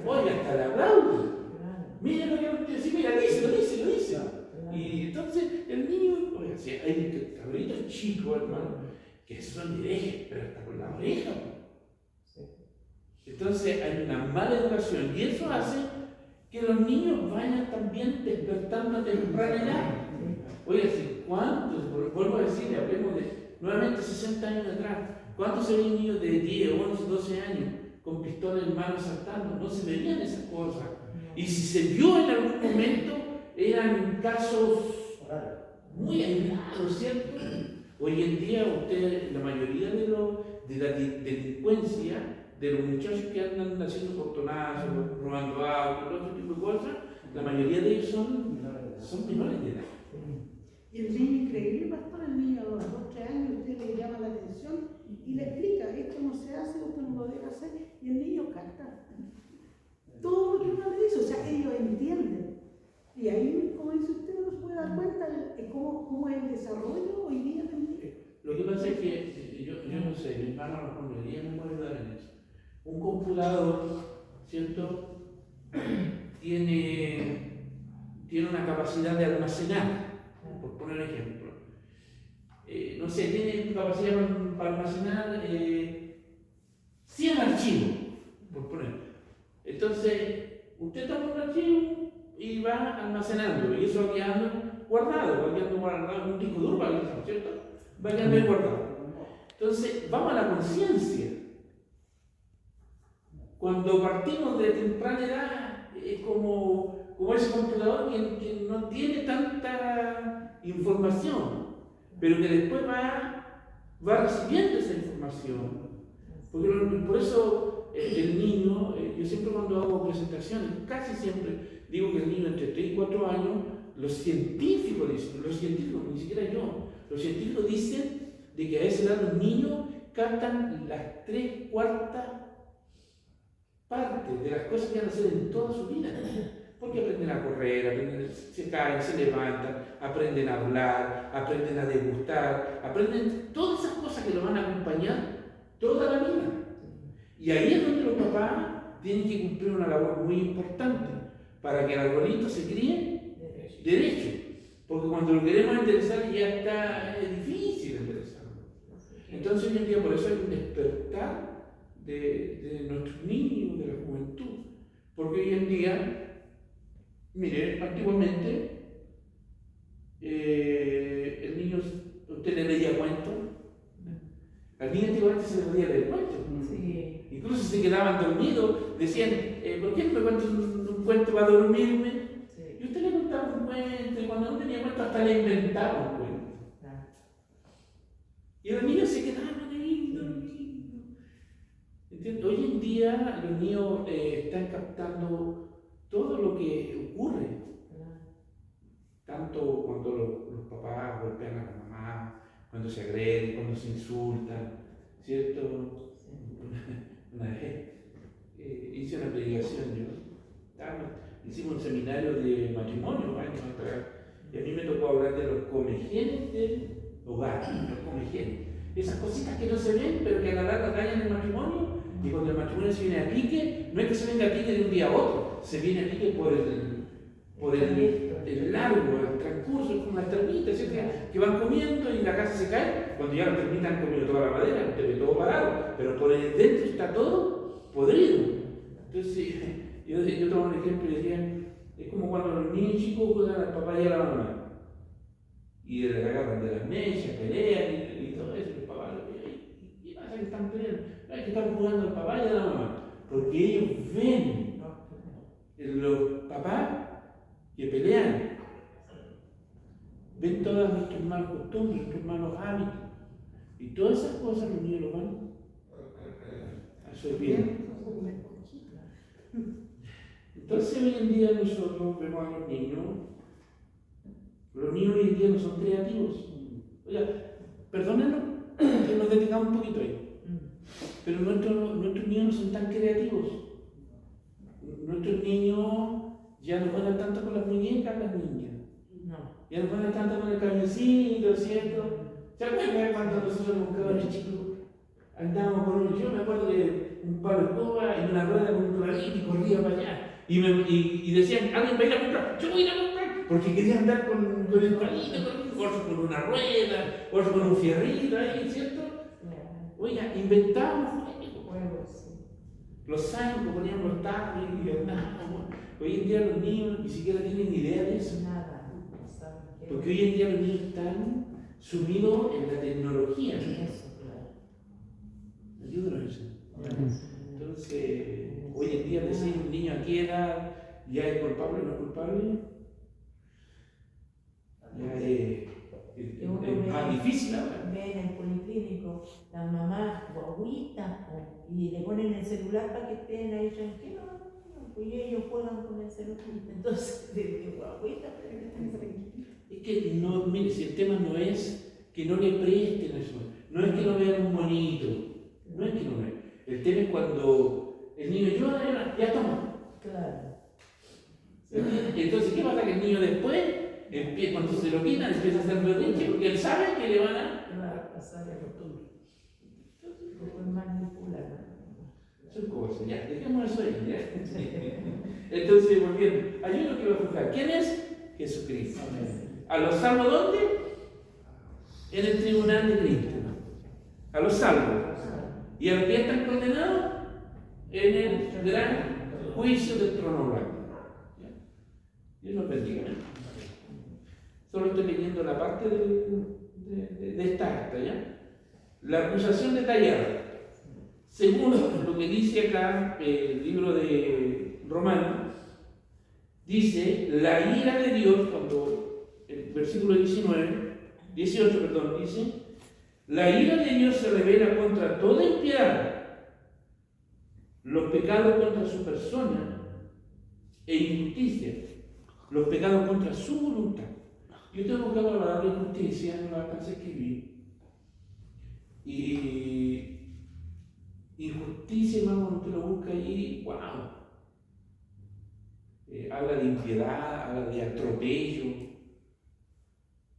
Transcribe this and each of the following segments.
Oye, hasta le aplauden. Mira lo que usted dice, mira, díselo. Y entonces el niño, oye, si hay cabritos chicos, hermano, que son herejes, pero hasta con la oreja. Entonces hay una mala educación y eso hace que los niños vayan también despertando a temprana edad. Oye, ¿cuántos? Vuelvo a decir, hablemos de nuevamente 60 años atrás. ¿Cuántos se veían niños de 10, 11, 12 años con pistola en mano saltando? No se veían esas cosas. Y si se vio en algún momento, eran casos muy aislados, ¿cierto? Hoy en día, la mayoría de la delincuencia, de los muchachos que andan haciendo portonazos, robando autos, todo ese tipo de cosas, la mayoría de ellos son menores de edad. Y el niño increíble, pastor, el niño a los 2, 3 años, usted le llama la atención y le explica, esto no se hace, esto no lo debe hacer, y el niño capta todo lo que uno le dice, o sea, ellos entienden. Y ahí, como dice usted, uno se puede dar cuenta de cómo es el desarrollo hoy día del niño. Lo que pasa es que, yo no sé, mi hermano a lo mejor me puede ayudar en eso. Un computador, ¿cierto? Tiene una capacidad de almacenar, por poner ejemplo. No sé, tiene capacidad para almacenar 100 archivos, por poner. Entonces, usted toma un archivo y va almacenando, y eso va quedando guardado en un disco duro, ¿cierto? Va quedando ahí guardado. Entonces, vamos a la conciencia. Cuando partimos de temprana edad, es como ese computador que no tiene tanta información, pero que después va recibiendo esa información. Por eso el niño, yo siempre cuando hago presentaciones, casi siempre digo que el niño entre 3 y 4 años, los científicos dicen, ni siquiera yo, los científicos dicen de que a esa edad los niños captan las 3/4 partes de las cosas que van a hacer en toda su vida. Porque aprenden a correr, se caen, se levantan, aprenden a hablar, aprenden a degustar, aprenden todas esas cosas que lo van a acompañar toda la vida. Y ahí es donde los papás tienen que cumplir una labor muy importante para que el arbolito se críe derecho. Porque cuando lo queremos enderezar ya está difícil enderezarlo. Entonces hoy en día por eso hay un despertar de nuestros niños, de la juventud. Porque hoy en día, mire, antiguamente el niño, usted le leía cuentos. Al niño antiguamente se le podía leer cuentos. Sí. Incluso se quedaban dormidos, decían, ¿por qué no me cuentas un cuento para dormirme? Sí. Y usted le contaba un cuento, y cuando no tenía cuento hasta le inventaba un cuento. Y los niños se quedaban ahí dormidos. ¿Entiendes? Hoy en día los niños están captando todo lo que ocurre. Tanto cuando los papás golpean a la mamá, cuando se agreden, cuando se insultan, ¿cierto? Una vez hice una predicación, hicimos un seminario de matrimonio años atrás, y a mí me tocó hablar de los comegenes del hogar, los comegenes. Esas cositas que no se ven, pero que a la larga dañan el matrimonio, y cuando el matrimonio se viene a pique, no es que se venga a pique de un día a otro, se viene a pique por el largo, el transcurso, es como las termitas, ¿cierto? Que van comiendo y la casa se cae. Cuando ya las termitas han comido toda la madera, usted ve todo parado, pero por el dentro está todo podrido. Entonces, yo tomo un ejemplo y decía, es como cuando los niños chicos juegan al papá y a la mamá. Y le agarran de las mechas, pelean y todo eso. El papá lo ve, ¿qué pasa que están peleando? Es que están jugando al papá y a la mamá. Porque ellos ven los papás que pelean, ven todas nuestras malas costumbres, nuestros malos hábitos, y todas esas cosas los niños lo van absorbiendo. Entonces hoy en día nosotros vemos a los niños hoy en día no son creativos. Oiga, perdónenos que nos detengamos un poquito ahí, pero nuestros niños no son tan creativos. Nuestros niños ya no juegan tanto con las muñecas, las niñas. No. Ya no juegan tanto con el camioncito, ¿cierto? ¿Se acuerdan cuando nosotros éramos cabros chicos? Andábamos con yo me acuerdo de un palo de escoba y una rueda con un rabito y corríamos corría para allá. Y decían, alguien va a ir a comprar, yo voy a ir a comprar, porque quería andar con el palito, o con una rueda, o con un fierrito ahí, ¿cierto? Oiga, inventaban juegos. Los zancos ponían los tacos y andábamos. Hoy en día los niños ni siquiera tienen idea de eso. Nada. Porque hoy en día los niños están sumidos en la tecnología. Eso, claro. Ayúdanos a eso. Entonces, hoy en día decir un niño a qué edad ya es culpable o no es culpable, ya es más difícil ahora. Ve en el policlínico las mamás guaguitas y le ponen el celular para que estén ahí tranquilos, pues ellos juegan con el celular. Entonces, de guaguita, pero están tranquilos. Es que no, mire, si el tema no es que no le presten eso, no es que no vean un monito, no es que no vean. El tema es cuando el niño llora, ya toma. Claro. Entonces, ¿qué pasa? Que el niño después, cuando se lo quitan, empieza a hacer berrinche porque él sabe que le van a pasar la costumbre. Después manipular. Son cosas, ya, dejemos eso ahí, ya. Entonces, volviendo, hay uno que va a juzgar. ¿Quién es? Jesucristo. ¿A los salvos dónde? En el tribunal de Cristo. A los salvos. ¿Y a los que ya están condenados? En el gran juicio del trono blanco. Dios los bendiga. Solo estoy leyendo la parte de esta acta, ¿ya? La acusación detallada. Según lo que dice acá el libro de Romanos, dice, la ira de Dios, cuando el versículo 18, dice, la ira de Dios se revela contra toda impiedad, los pecados contra su persona e injusticia, los pecados contra su voluntad. Yo tengo que hablar de injusticia, no la alcancé a escribir. Y injusticia, hermano, cuando usted lo busca ahí, wow. Habla de impiedad, habla de atropello,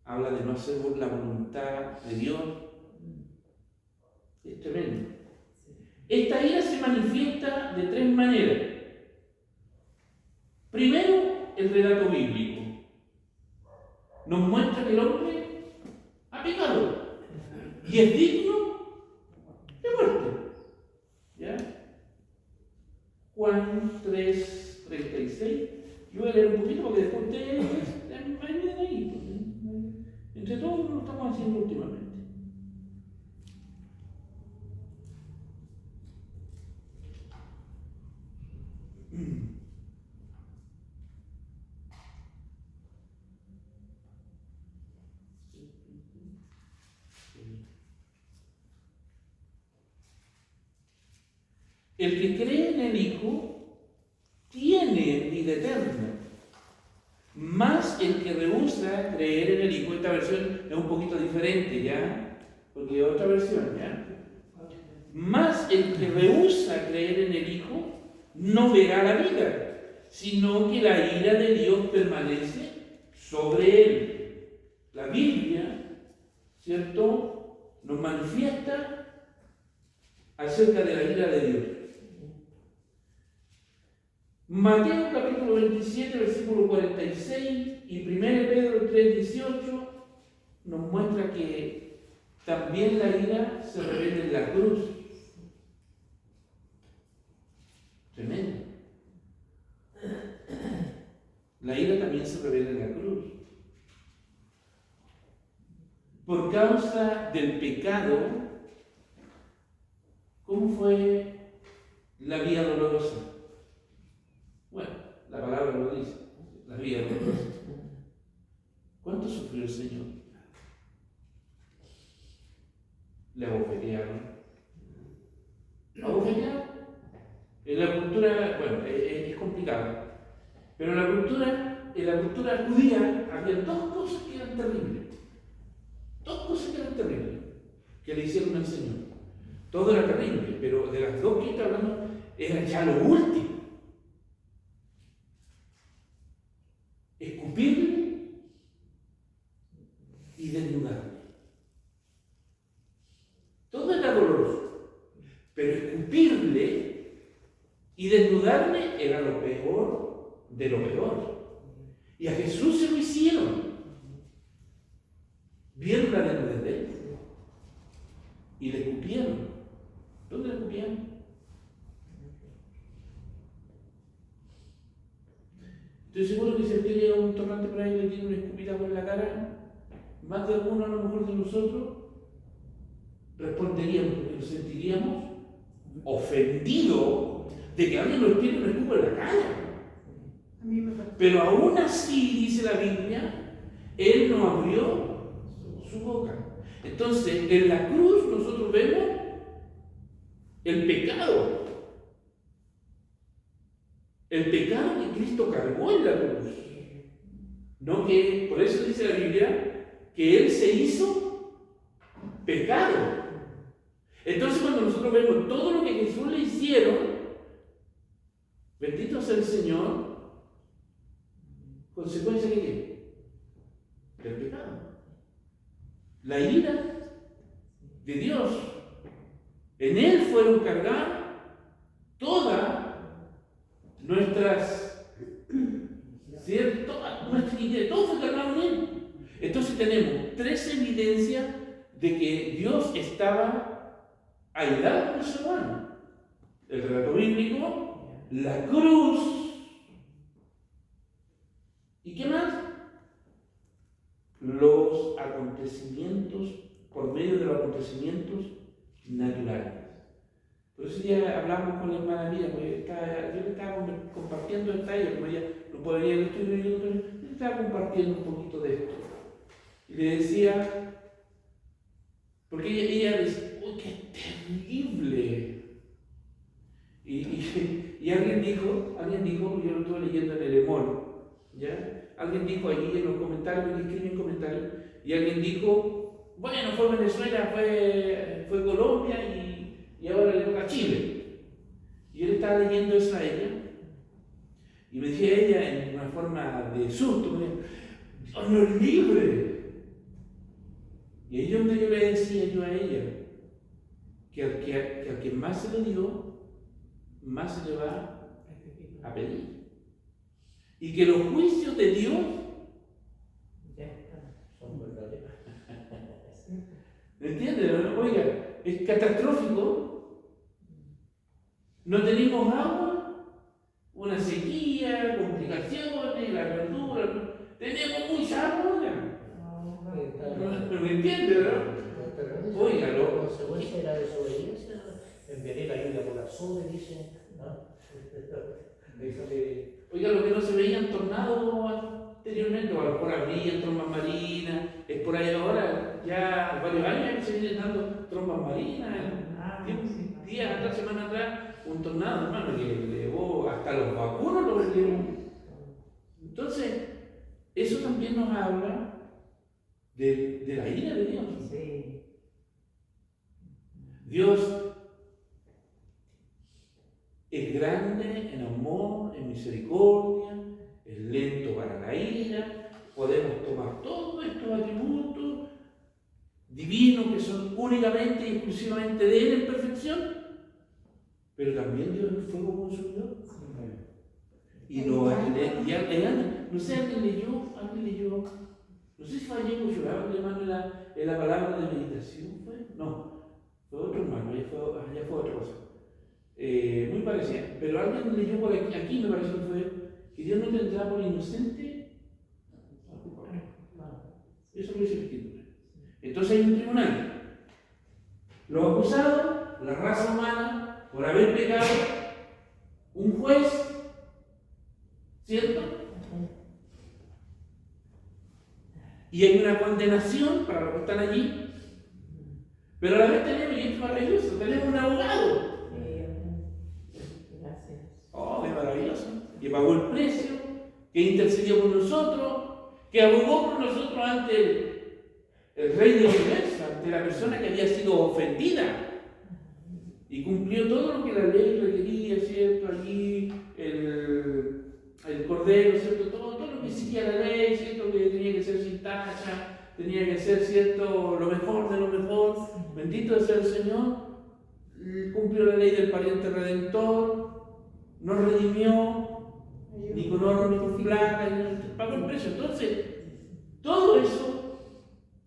habla de no hacer la voluntad de Dios. Es tremendo. Esta ira se manifiesta de tres maneras. Primero, el relato bíblico nos muestra que el hombre ha pecado y es digno de muerte. ¿Ya? Juan 3:36. Yo voy a leer un poquito porque después ustedes me ayuden ahí. Entre todos lo estamos haciendo últimamente. El que cree en el Hijo tiene vida eterna, más el que rehúsa creer en el Hijo. Esta versión es un poquito diferente, ¿ya? Porque otra versión, ¿ya? Más el que rehúsa creer en el Hijo no verá la vida, sino que la ira de Dios permanece sobre él. La Biblia, ¿cierto?, nos manifiesta acerca de la ira de Dios. Mateo capítulo 27, versículo 46 y 1 Pedro 3:18 nos muestra que también la ira se revela en la cruz. Tremendo. La ira también se revela en la cruz. Por causa del pecado, ¿cómo fue la vía dolorosa? Bueno, la palabra lo dice, la vía dolorosa. ¿Cuánto sufrió el Señor? Le abofetearon. ¿Abofetearon? En la cultura, bueno, es complicado, pero en la cultura judía había dos cosas que eran terribles. Dos cosas que eran terribles, que le hicieron al Señor. Todo era terrible, pero de las dos que está hablando, era ya lo último. Escupirle y desnudarle. Todo era doloroso, pero escupirle Y desnudarme era lo peor de lo peor. Y a Jesús se lo hicieron. Vieron la desnudez de él. Y le escupieron. ¿Dónde le escupieron? Estoy seguro que si usted llega a un torrante por ahí y le tiene una escupida por la cara, más de alguno a lo mejor de nosotros responderíamos, porque nos sentiríamos ofendidos de que alguien nos tiene una escupa en la cara. A mí me parece. Pero aún así, dice la Biblia, Él no abrió su boca. Entonces, en la cruz nosotros vemos el pecado. El pecado que Cristo cargó en la cruz. No que, por eso dice la Biblia, que Él se hizo pecado. Entonces, cuando nosotros vemos todo lo que Jesús le hicieron, bendito sea el Señor, ¿consecuencia de qué? Del pecado. La ira de Dios. En Él fueron cargadas todas nuestras, ¿cierto? Nuestra iniquidad, todo fue cargado en Él. Entonces tenemos 3 evidencias de que Dios estaba airado con el ser humano. El relato bíblico, la cruz, ¿y qué más? Los acontecimientos, por medio de los acontecimientos naturales. Por eso ya hablamos con la hermana mía, porque yo le estaba compartiendo esta a ella, como ella no podía ir al estudio, yo le estaba compartiendo un poquito de esto. Y le decía, porque ella decía, ¡uy, qué terrible! Y alguien dijo, yo lo estuve leyendo en el Emol, ¿ya? Alguien dijo allí en los comentarios, que escribí en comentarios, y alguien dijo, bueno, fue Venezuela, fue Colombia y ahora le toca Chile. Y él estaba leyendo eso a ella, y me decía ella en una forma de susto, me decía, Dios nos libre. Y ahí es donde yo le decía yo a ella, que al que más se le dio, más se le va a pedir. Y que los juicios de Dios son verdaderos. ¿me entiendes? Oiga, es catastrófico. No tenemos agua, una sequía, complicaciones, la verdura. Tenemos mucha agua ya. ¿Me entiendes, no? Oiga, la consecuencia de la desobediencia, en vez de la lluvia por las nubes, dice, ¿no? Déjale. Oiga, lo que no se veían tornados anteriormente, o a lo mejor había trombas marinas, es por ahí ahora, ya varios años que se vienen dando trombas marinas. Días atrás, semanas atrás, un tornado, hermano, que llevó hasta los vacunos, los llevó. Entonces, eso también nos habla de la ira de Dios. Sí. Dios es grande en amor, en misericordia, es lento para la ira. Podemos tomar todos estos atributos divinos que son únicamente y exclusivamente de Él en perfección, pero también Dios es fuego consumidor. Y no sé, alguien leyó, no sé si fue ayer o lloraba, hermano, en la palabra de meditación, ¿fue? No, fue otro hermano, allá fue otra cosa. Muy parecida, pero alguien leyó por aquí me pareció que fue, que Dios no tendrá por inocente a culpable. Eso lo dice el Escritura. Entonces hay un tribunal. Los acusados, la raza humana, por haber pecado, un juez, ¿cierto? Y hay una condenación para los que están allí, pero a la vez tenemos, y esto es maravilloso, tenemos un abogado. Gracias. Oh, es maravilloso. Que pagó el precio, que intercedió por nosotros, que abogó por nosotros ante el Rey del Universo, ante la persona que había sido ofendida. Y cumplió todo lo que la ley requería, ¿cierto? Allí el cordero, ¿cierto? Todo lo que exigía la ley, ¿cierto? Que tenía que ser sin tacha, tenía que ser, ¿cierto? Lo mejor de lo mejor. Bendito sea el Señor. Cumplió la ley del pariente redentor. nos redimió, ni con oro, ni con plata, ni pagó el precio. Entonces, todo eso,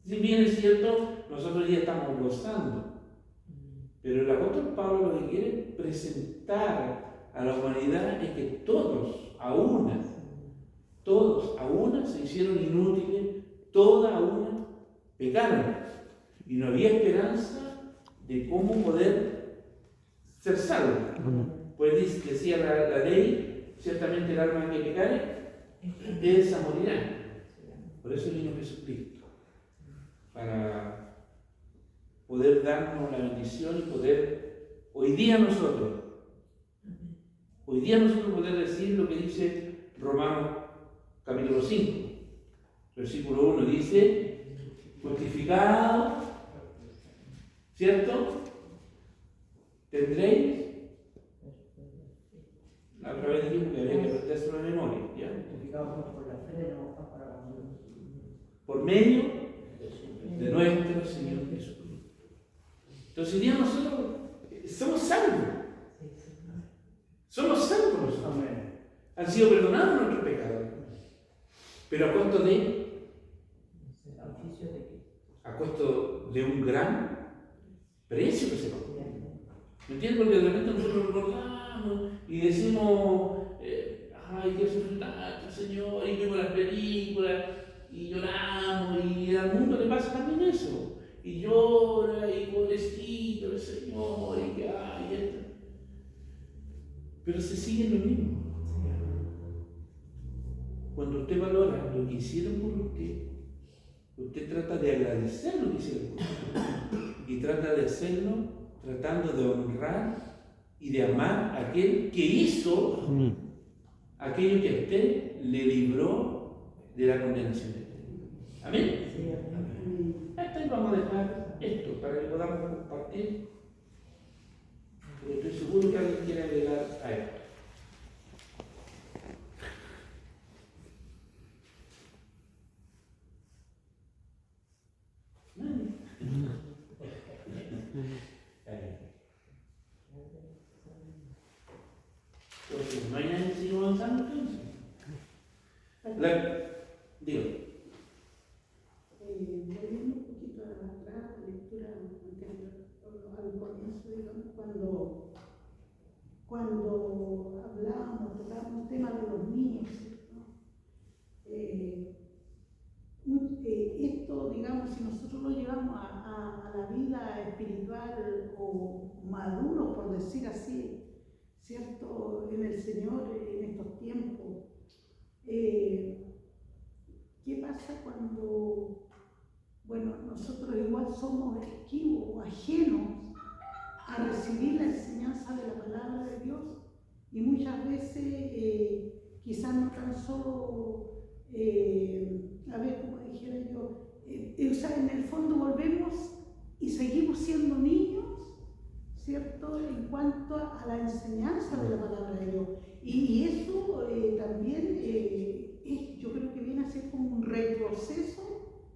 si bien es cierto, nosotros hoy día estamos gozando. Pero el apóstol Pablo lo que quiere presentar a la humanidad es que todos, a una, se hicieron inútiles, todas a una pecaron. Y no había esperanza de cómo poder ser salvo. Pues decía la ley, ciertamente el alma que pecare, esa morirá. Por eso vino Jesucristo, para poder darnos la bendición y poder, hoy día nosotros poder decir lo que dice Romanos capítulo 5, versículo 1, dice, justificado, ¿cierto? Tendréis, a través de tiempo que había que perderse la memoria, ¿ya? Por medio de nuestro Señor Jesucristo. Entonces, hoy día nosotros somos salvos. Somos salvos. Amén. Han sido perdonados nuestros pecados. Pero a costo de. A costo de un gran precio que se pagó. ¿Me entiendes? Porque de repente nosotros recordamos y decimos, ay, qué sufrir tanto, Señor, y vemos las películas, y lloramos, y al mundo le pasa también eso. Y llora, y pobrecito el Señor, y que hay esto. Pero se sigue lo mismo. Cuando usted valora lo que hicieron por usted trata de agradecer lo que hicieron por usted. Y trata de hacerlo tratando de honrar y de amar a aquel que hizo aquello que a usted le libró de la condenación. ¿Amén? Sí, amén. Hasta ahí vamos a dejar esto para que podamos compartir. Pero estoy seguro que alguien quiere agregar a esto. Entonces, mañana seguimos avanzando entonces. Digo. Volviendo un poquito atrás, la lectura anterior, al comienzo, digamos, cuando hablábamos, tocábamos el tema de los niños, ¿no? Esto, digamos, si nosotros lo llevamos a la vida espiritual o maduro, por decir así, ¿cierto? En el Señor, en estos tiempos, ¿qué pasa cuando, bueno, nosotros igual somos esquivos o ajenos a recibir la enseñanza de la palabra de Dios? Y muchas veces, quizás no tan solo, a ver, como dijera yo, o sea, en el fondo volvemos y seguimos siendo niños, ¿cierto? En cuanto a la enseñanza de la palabra de Dios. Y eso también yo creo que viene a ser como un retroceso,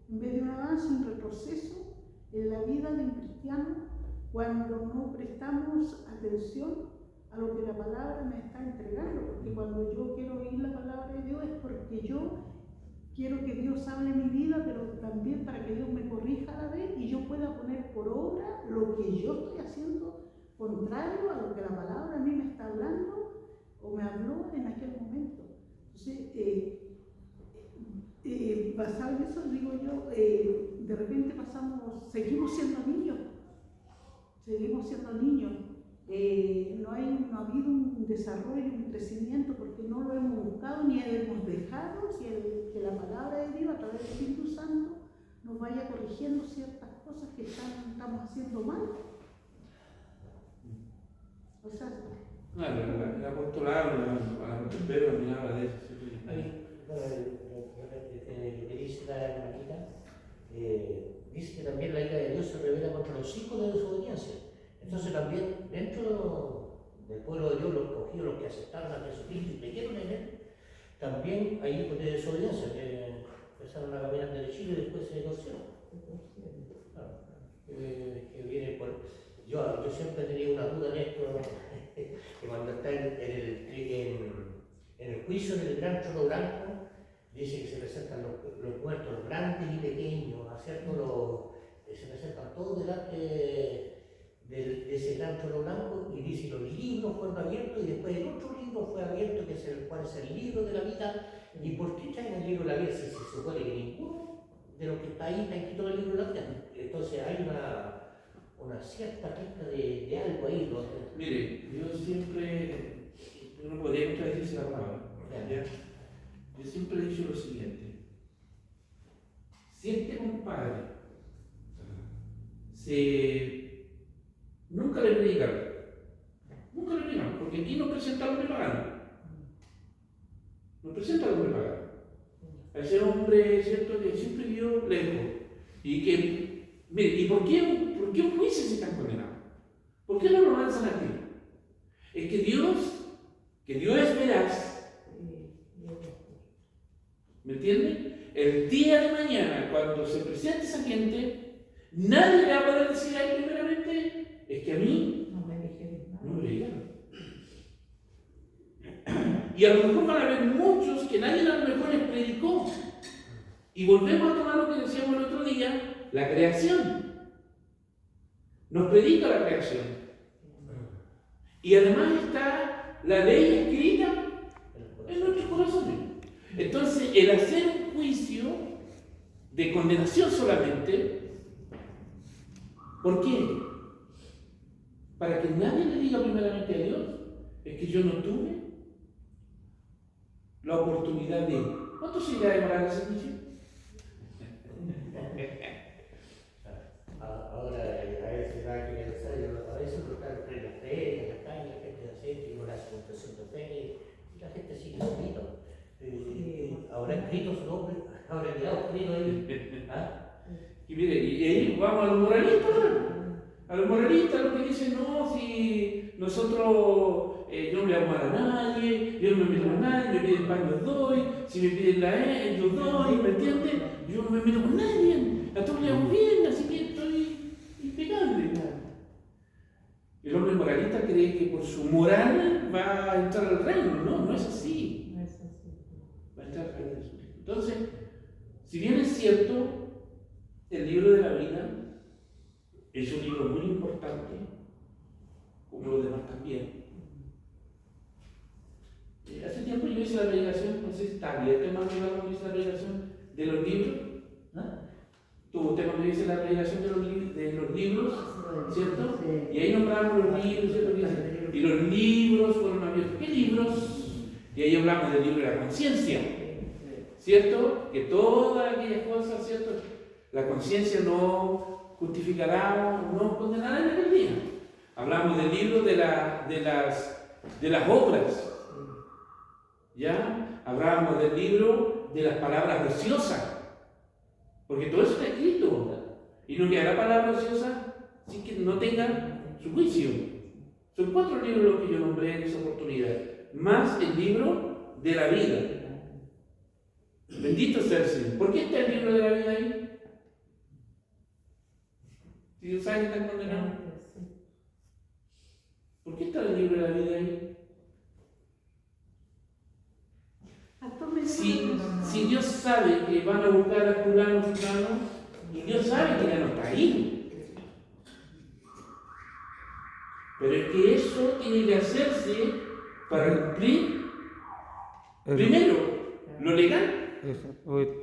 en vez de un avance, un retroceso en la vida de un cristiano cuando no prestamos atención a lo que la palabra me está entregando. Porque cuando yo quiero oír la palabra de Dios es porque yo quiero que Dios hable en mi vida, pero también para que Dios me corrija a la vez y yo pueda poner por obra lo que yo estoy haciendo contrario a lo que la palabra a mí me está hablando o me habló en aquel momento. Entonces, basado en eso, digo yo, de repente seguimos siendo niños. No ha habido un desarrollo, un crecimiento, porque no lo hemos buscado ni hemos dejado que la palabra de Dios a través del Espíritu Santo nos vaya corrigiendo ciertas cosas que estamos haciendo mal. O sea, claro, el apostolado, la Pedro miraba de eso. Lo que dice la hermanita, dice que también la ira de Dios se revela contra los hijos de desobediencia. Entonces también dentro del pueblo de Dios, los escogidos, los que aceptaron a Jesucristo y creyeron en Él, también hay hijos de desobediencia que empezaron a caminar desde Chile y después se divorciaron. Claro, que viene por... Yo siempre he tenido una duda en esto, que cuando está en el juicio del gran trono blanco, dice que se presentan los muertos grandes y pequeños, ¿cierto? Se presentan todos delante de ese gran trono blanco y dice los libros fueron abiertos y después el otro libro fue abierto, que es el cual es el libro de la vida. ¿Y por qué traen el libro de la vida si se supone que ninguno de los que está ahí está escrito en el libro de la vida? Entonces hay una cierta pista de algo ahí, ¿no? Mire, yo siempre, yo no podría contradecirse la palabra, ¿ya? Yo siempre he dicho lo siguiente: si este compadre nunca le predicaron, porque aquí no presenta al hombre pagano, no presenta al hombre pagano, a ese hombre, ¿cierto?, que siempre vivió lejos, y que, mire, ¿y por qué un juicio se están condenados? ¿Por qué no lo lanzan aquí? Es que Dios es veraz, ¿me entienden? El día de mañana, cuando se presente esa gente, nadie le va a poder decir a él primeramente, es que a mí No me dijeron nada. no me dijeron. Y a lo mejor van a haber muchos que nadie a lo mejor les predicó. Y volvemos a tomar lo que decíamos el otro día, la creación. Nos predica la creación. Y además está la ley escrita en nuestros corazones. Entonces, el hacer un juicio de condenación solamente, ¿por qué? Para que nadie le diga primeramente a Dios, es que yo no tuve la oportunidad de... ¿Cuánto se irá a demorar ese juicio? Ahora, a veces va a veces uno está en la fe, en la calle, la gente hace, y uno hace confesión de fe, y la gente sigue escrito. Ahora escrito su nombre, ahora quedado escrito ahí. ¿Ah? Y mire, y ahí vamos a los moralistas, a los moralistas, los que dicen, no, si nosotros, yo no le hago mal a nadie, yo no me meto con nadie, me piden pan, yo doy, si me piden la yo doy, ¿me entiendes? Yo no me meto con nadie, a todos le hago bien, así que estoy impecable. El hombre moralista cree que por su moral va a entrar al reino, no es así. No es así. Va a entrar al reino de Jesucristo. Entonces, si bien es cierto, el libro de la vida es un libro muy importante, como los demás también. Hace tiempo yo hice la predicación, no sé si está abierto más cuando hice la predicación de los libros. Tuvo usted cuando hice la predicación de los libros, ¿cierto? Y ahí nombramos los libros, ¿cierto? Y los libros fueron abiertos. ¿Qué libros? Y ahí hablamos del libro de la conciencia, ¿cierto? Que todas aquellas cosas, ¿cierto? La conciencia no justificará o no condenará en aquel día. Hablamos del libro de las obras, ¿ya? Hablábamos del libro de las palabras ociosas, porque todo eso está escrito, y no quedará palabra ociosa sin que no tenga su juicio. Son 4 libros los que yo nombré en esa oportunidad, más el libro de la vida. Bendito sea el Señor. ¿Por qué está el libro de la vida ahí? Si Dios sabe que están condenados. ¿Por qué está el libro de la vida ahí? Si Dios sabe que van a buscar a fulano, y Dios sabe que ya no está ahí. Pero es que eso tiene que hacerse para cumplir, primero, lo legal.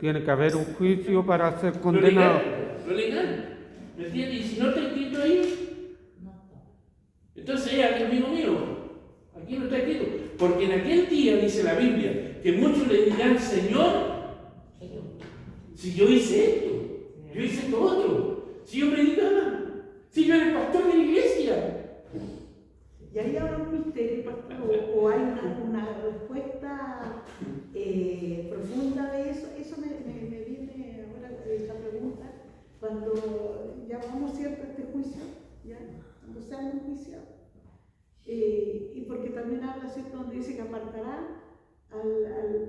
Tiene que haber un juicio para ser condenado. Lo legal. ¿Me entiendes? Y si no está escrito ahí, entonces es aquí amigo mío. Aquí no está escrito. Porque en aquel día, dice la Biblia, que muchos le dirán, Señor, si yo hice esto, yo hice esto otro, si yo predicaba, si yo era el pastor de la iglesia. Y ahí habrá un misterio, pastor, o hay una respuesta profunda de eso. Eso me viene ahora la pregunta, cuando ya vamos, ¿cierto?, a este juicio, ya, cuando sean un juicio. Y porque también habla, ¿cierto?, donde dice que apartará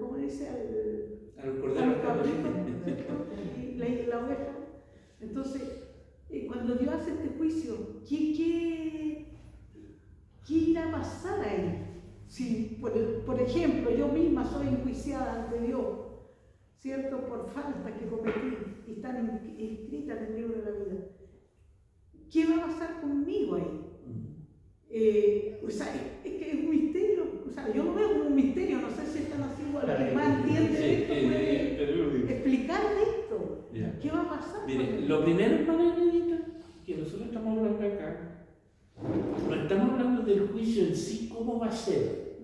¿cómo dice? Al cordero cabrito, y la oveja. Entonces, cuando Dios hace este juicio, ¿qué irá a pasar ahí? Si, por ejemplo, yo misma soy enjuiciada ante Dios, ¿cierto? Por faltas que cometí y están inscritas en el libro de la vida. ¿Qué va a pasar conmigo ahí? O sea, es que es un misterio. O sea, yo lo veo como un misterio. No sé si están así igual. Que más entiende esto puede explicar esto. Ya. ¿Qué va a pasar? Mire, lo primero, hermana Nenita, que nosotros estamos hablando acá, no estamos hablando del juicio en sí, cómo va a ser,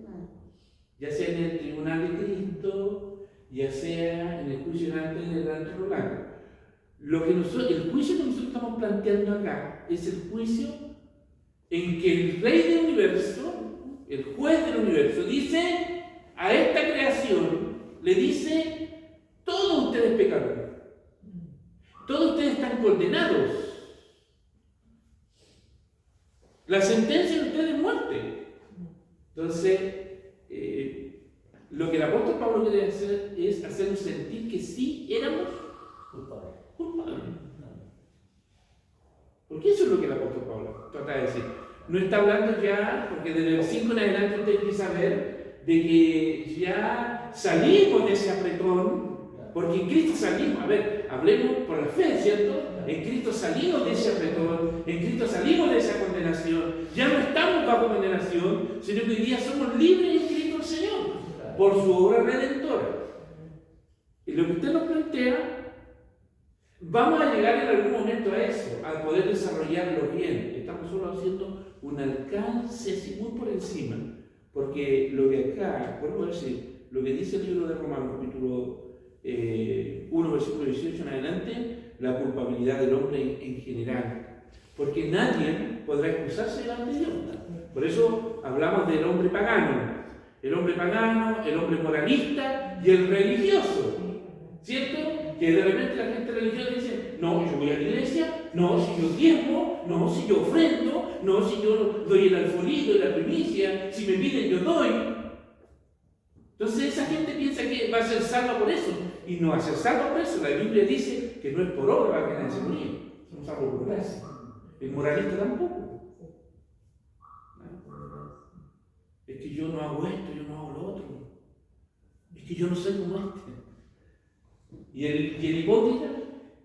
ya sea en el tribunal de Cristo, ya sea en el juicio delante del gran trono blanco. El juicio que nosotros estamos planteando acá es el juicio en que el Rey del universo, el juez del universo, dice a esta creación, le dice: todos ustedes pecaron, todos ustedes están condenados, la sentencia de ustedes es muerte. Entonces, lo que el apóstol Pablo quiere hacer es hacernos sentir que sí éramos culpables. Porque eso es lo que el apóstol Pablo trata de decir. No está hablando ya, porque desde el 5 en adelante usted empieza a ver de que ya salimos de ese apretón, porque en Cristo salimos, a ver, hablemos por la fe, ¿cierto? En Cristo salimos de ese apretón, en Cristo salimos de esa condenación, ya no estamos bajo condenación, sino que hoy día somos libres en Cristo el Señor, por su obra redentora. Y lo que usted nos plantea, vamos a llegar en algún momento a eso, a poder desarrollarlo bien. Estamos solo haciendo un alcance así muy por encima, porque lo que acá, vuelvo a decir, lo que dice el libro de Romanos, capítulo 1, versículo 18 en adelante, la culpabilidad del hombre en general, porque nadie podrá excusarse delante de Dios. Por eso hablamos del hombre pagano, el hombre moralista y el religioso, ¿cierto? Que de repente la gente religiosa dice: no, yo voy a la iglesia, no, si yo diezmo, no, si yo ofrendo, no, si yo doy el alfolí, doy la primicia, si me piden yo doy. Entonces esa gente piensa que va a ser salva por eso, y no va a ser salva por eso. La Biblia dice que no es por obra que nadie se morir, somos salvos por gracia. El moralista tampoco. Es que yo no hago esto, yo no hago lo otro. Es que yo no soy como este. ¿Y el hipócrita?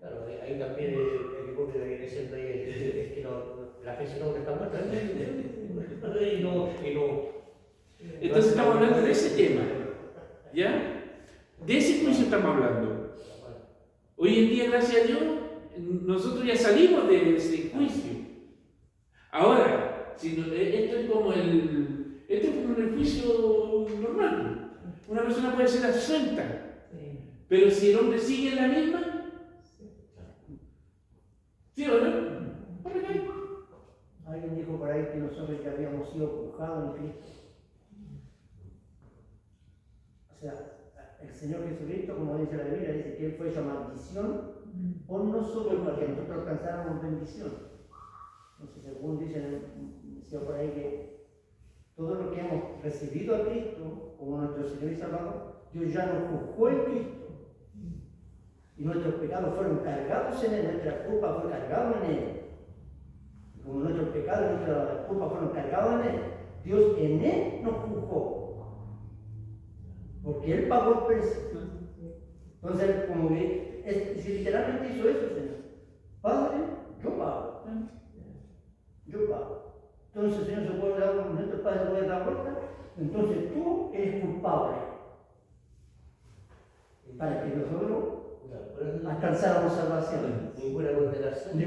Claro, ahí también el hipócrita viene siendo ahí, es que la fe sin obra está muerta. Y no. Entonces estamos hablando de ese tema, ¿ya? De ese juicio estamos hablando. Hoy en día, gracias a Dios, nosotros ya salimos de ese juicio. Ahora, esto es como el juicio normal. Una persona puede ser absuelta. Pero si el hombre sigue en la misma, ¿sí o no? Alguien dijo por ahí que nosotros ya habíamos sido juzgados en Cristo. O sea, el Señor Jesucristo, como dice la Biblia, dice que Él fue hecho maldición por nosotros para que nosotros alcanzáramos bendición. Entonces, según dice por ahí, que todo lo que hemos recibido a Cristo como nuestro Señor y Salvador, Dios ya nos juzgó en Cristo. Y nuestros pecados fueron cargados en Él, nuestra culpa fue cargada en Él. Como nuestros pecados y nuestra culpa fueron cargados en Él, Dios en Él nos juzgó. Porque Él pagó el precio. Entonces, como que literalmente hizo eso, Señor. Padre, yo pago. Yo pago. Entonces, el Señor se puede dar, nuestro Padre se puede dar vuelta. Entonces tú eres culpable. Para que nosotros alcanzáramos salvación. Ninguna condenación.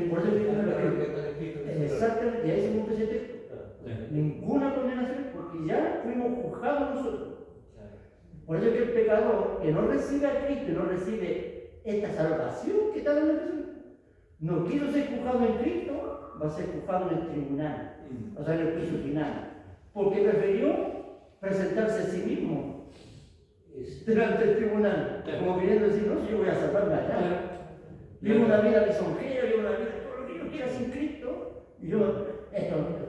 Exactamente, y ahí se cumple ese texto. Ninguna condenación, porque ya fuimos juzgados nosotros. Por eso es que el pecador que no recibe a Cristo y no recibe esta salvación que está dando Jesús, no quiso ser juzgado en Cristo, va a ser juzgado en el tribunal, o sea, en el juicio final. Porque prefirió presentarse a sí mismo delante del tribunal, como queriendo decir: no, si yo voy a salvarme allá. Vivo una vida lisonjera, vivo una vida, todo lo que yo quiera sin Cristo. Y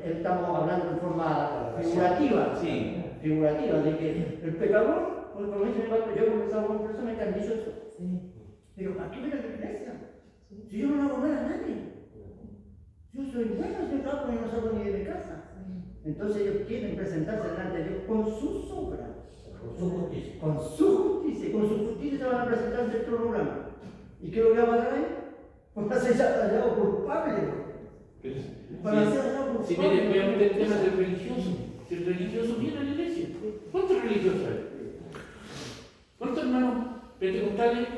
estamos hablando en forma figurativa, de que el pecador, pues como dice mi padre, yo he conversado con personas que han dicho eso. Pero ¿para qué ven a la iglesia? Si yo no hago mal a nadie. Yo soy bueno, si yo trabajo y no salgo ni de mi casa. Entonces ellos quieren presentarse delante de Dios con sus obras, Con su justicia. con su justicia, y con su justicia se van a presentar ante el trono blanco. ¿Y qué es lo que va a pasar ahí? Van a ser hallados culpables. Van a ser hallados Si culpables. mire, vean el tema del religioso. Si el religioso viene a la iglesia, ¿cuántos religiosos hay? ¿Cuántos hermanos pentecostales?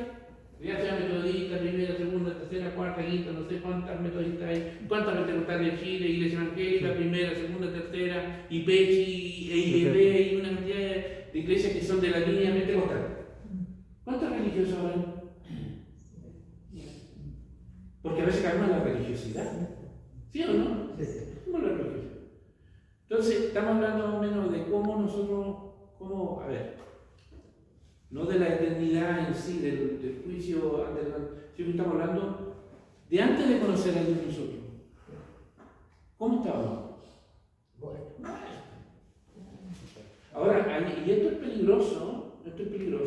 Ya sea metodistas, primera, segunda, tercera, cuarta, quinta, no sé cuántas metodistas hay, cuántas pentecostales en Chile, iglesia evangélica, primera, segunda, tercera, IPECHI, EIB y una cantidad de iglesias que son de la línea pentecostal. ¿Cuántos religiosos hay? Porque a veces caemos en la religiosidad. ¿Sí o no? ¿Cómo la religiosidad? Entonces, estamos hablando más o menos de cómo nosotros, no de la eternidad en sí, del juicio, sino que estamos hablando de antes de conocer a Dios nosotros. ¿Cómo estábamos? Bueno. Ahora, y esto es peligroso, porque yo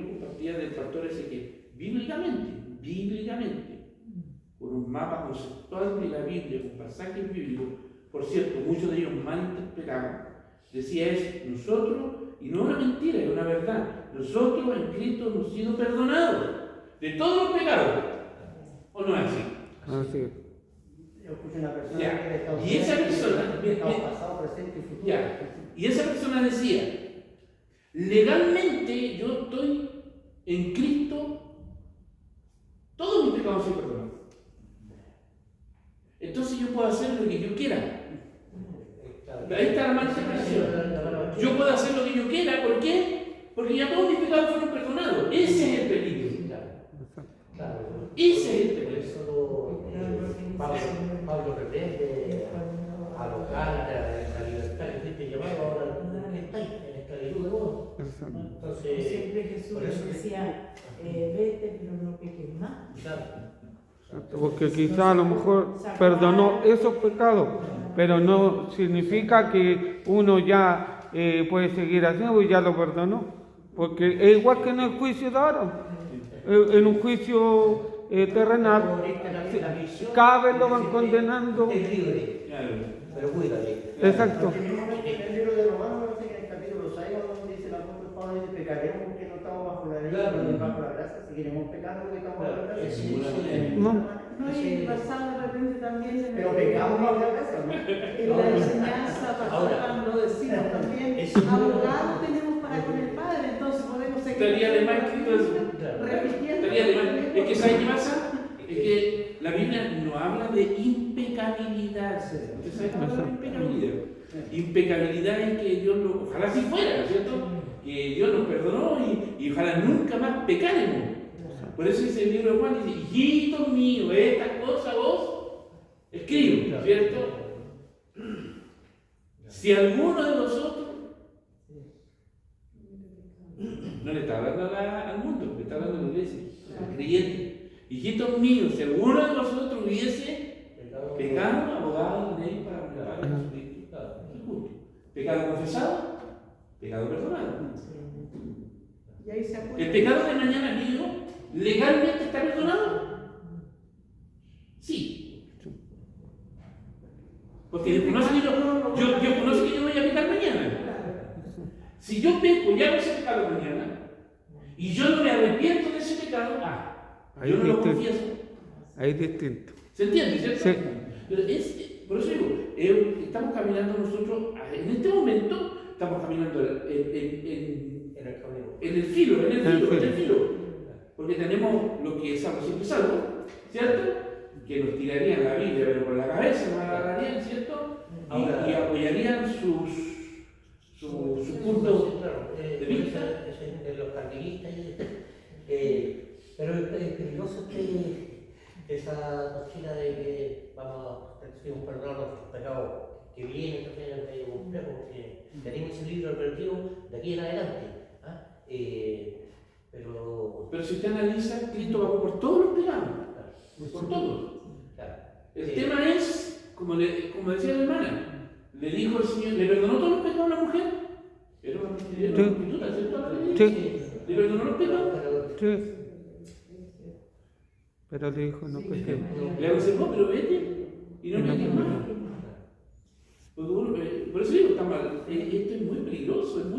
lo compartía del pastor ese que bíblicamente, por un mapa conceptual de la Biblia, con pasajes bíblicos, por cierto, muchos de ellos mal interpretados, decía eso, nosotros, y no es una mentira, es una verdad, nosotros en Cristo hemos sido perdonados de todos los pecados. ¿O no es así? Así es. Yo escuché una persona Ya. que estaba Y esa persona, pasado, presente y futuro. Ya. Y esa persona decía, legalmente yo estoy en Cristo, todos mis pecados son perdonados. Entonces yo puedo hacer lo que yo quiera. Ahí está la manifestación. Yo puedo hacer lo que yo quiera, ¿por qué? Porque ya todos mis pecados fueron perdonados. Ese es el peligro. Claro. Ese es el Por peligro. eso Pablo reprende a los Gálatas, la libertad que fuiste llamado ahora, ¿qué estáis? En esclavitud de vos. Exacto. Entonces, Siempre Jesús por eso decía, vete, pero no peques más. claro. Porque quizá a lo mejor perdonó esos pecados, pero no significa que uno ya puede seguir haciendo y ya lo perdonó. Porque es igual que en el juicio de ahora. En un juicio terrenal, cada vez lo van condenando. Es libre, pero cuídate. Exacto. En el libro de Romanos, no sé que en el capítulo 6, cuando dice el apóstol Pablo, dice, pecaremos porque no estamos bajo la ley, pero bajo la gracia, seguiremos pecando porque estamos bajo la gracia. No. No, y basado de repente también en, Pero pecamos bajo la gracia, ¿no? en la enseñanza pastora, lo decimos también, abogados tenemos para con el Padre, entonces podemos seguir Estaría de más escrito eso. repitiendo. Estaría de más. Es que ¿sabe qué pasa? Es que la Biblia no habla de impecabilidad. ¿Usted sabe cómo habla de impecabilidad? Impecabilidad es que Dios lo, ojalá si fuera, ¿no es cierto? Que Dios nos perdonó y ojalá nunca más pecaremos. Por eso dice el libro de Juan, dice, hijitos míos, estas cosas vos escribo, ¿cierto? Si alguno de vosotros, no le está hablando al mundo, le está hablando a la iglesia, al creyente. Hijitos míos, si alguno de vosotros hubiese pecado, abogado de ley para grabar a Jesucristo, es justo. Pecado confesado, pecado perdonado. Y ahí se acuerda. ¿El pecado de mañana mío legalmente está perdonado? Sí. Porque Dios conoce que yo conoce que yo voy a pecar mañana. Si yo peco y hago ese pecado mañana, y yo no me arrepiento de ese pecado, yo no lo confieso. Ahí es distinto. ¿Se entiende, cierto? Sí. Pero por eso digo, estamos caminando nosotros, en este momento, estamos caminando en el filo. Porque tenemos lo que es siempre salvo, ¿cierto? Que nos tirarían la Biblia, pero por la cabeza nos agarrarían, ¿cierto? Y apoyarían su punto de vista. De los cardelistas, pero es peligroso esa doctrina de que vamos a recibir perdonar nuestros pecados que vienen también en medio complejo, porque tenemos ese libro advertido de aquí en adelante. Pero si usted analiza, Cristo pagó por todos los pecados, por todos. El tema es, como decía la hermana, le dijo el Señor, ¿le perdonó todos los pecados a la mujer? Era una prostituta, ¿cierto? Sí. ¿Le perdonó los pecados? Sí. Pero le dijo, no pequemos. Le aconsejó, pero vete y no peques más. Porque por eso digo, está mal, esto es muy peligroso,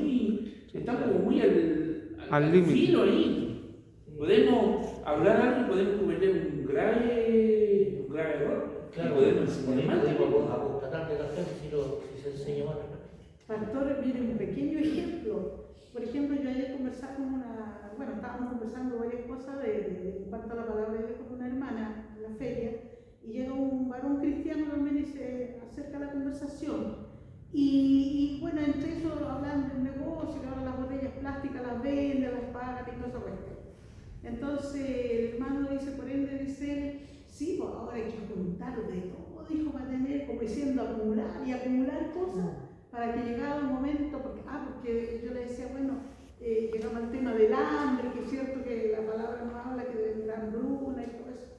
está como muy Al límite. filo ahí. Podemos hablar algo y podemos cometer un grave error. Claro, Y podemos enseñar mal también. podemos apostatar de la gente si se enseña mal. Pastor, mire, un pequeño ejemplo. Por ejemplo, yo ayer conversaba estábamos conversando varias cosas en cuanto a la palabra de Dios con una hermana en la feria, y llega un varón cristiano también y se acerca a la conversación. Y bueno, entre eso hablan del negocio, que ahora las botellas plásticas las venden, las pagan y toda esa cuestión. Entonces el hermano dice, por ende, dice él, sí, pues ahora hay que juntar de todo, dijo, para tener, como diciendo, acumular y acumular cosas, para que llegara un momento, porque yo le decía, bueno, llegamos al tema del hambre, que es cierto que la palabra nos habla que de la hambruna y todo eso.